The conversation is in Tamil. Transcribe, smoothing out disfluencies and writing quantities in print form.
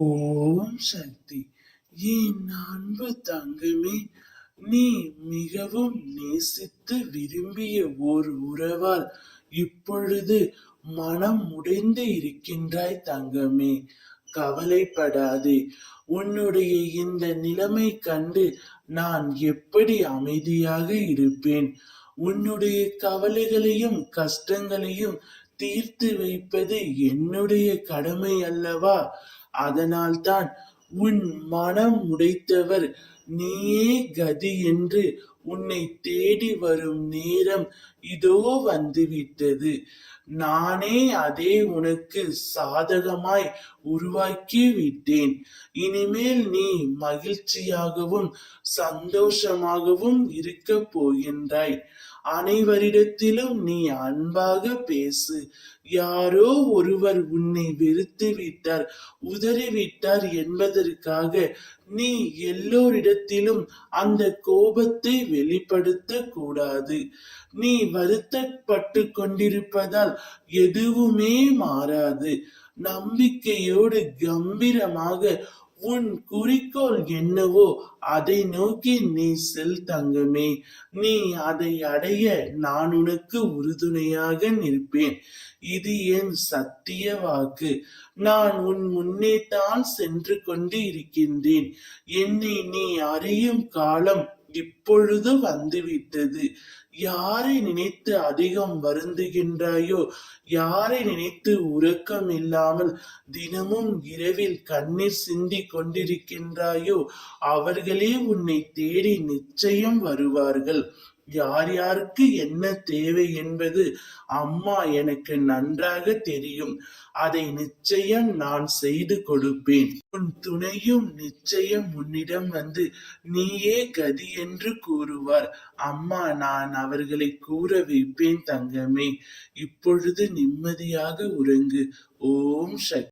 ஓம் சக்தி. என் அன்பு தங்கமே, நீ மிகவும் நேசித்து விரும்பிய ஓர் உறவால் இப்பொழுது மனம் உடைந்து இருக்கின்றாய் தங்கமே. கவலைப்படாதே. உன்னுடைய இந்த நிலைமை கண்டு நான் எப்படி அமைதியாக இருப்பேன்? உன்னுடைய கவலைகளையும் கஷ்டங்களையும் தீர்த்து வைப்பது என்னுடைய கடமை அல்லவா? அதனால்தான் உன் மனம் உடைத்தவர் நீயே கதி என்று உன்னை தேடி வரும் நேரம் இதோ வந்துவிட்டது. நானே அதை உனக்கு சாதகமாய் உருவாக்கி விட்டேன். இனிமேல் நீ மகிழ்ச்சியாகவும் சந்தோஷமாகவும் இருக்க போகின்றாய். அனைவரிடத்திலும் நீ அன்பாக பேசு. யாரோ ஒருவர் உன்னை வெறுத்து விட்டார், உதறிவிட்டார் என்பதற்காக நீ எல்லோரிடத்திலும் அந்த கோபத்தை வெளிப்படுத்த கூடாது. நீ வருத்தப்பட்டு கொண்டிருப்பதால் எதுவுமே மாறாது. நம்பிக்கையோடு கம்பீரமாக உன் குறிக்கோள் என்னவோ அதை நோக்கி நீ செல் தங்கமே. நீ அதை அடைய நான் உனக்கு உறுதுணையாக நிற்பேன். இது என் சத்திய வாக்கு. நான் உன் முன்னே தான் சென்று கொண்டு இருக்கின்றேன். என்னை நீ அறியும் காலம் இப்பொழுது வந்துவிட்டது. யாரை நினைத்து அதிகம் வருந்துகின்றாயோ, யாரை நினைத்து உறக்கம் இல்லாமல் தினமும் இரவில் கண்ணீர் சிந்தி கொண்டிருக்கின்றாயோ அவர்களே உன்னை தேடி நிச்சயம் வருவார்கள். யார் யாருக்கு என்ன தேவை என்பது அம்மா எனக்கு நன்றாக தெரியும். அதை நிச்சயம் நான் செய்து கொடுப்பேன். உன் துணையும் நிச்சயம் உன்னிடம் வந்து நீயே கதி என்று கூறுவார். அம்மா, நான் அவர்களை கூற வைப்பேன் தங்கமே. இப்பொழுது நிம்மதியாக உறங்கு. ஓம் சக்தி.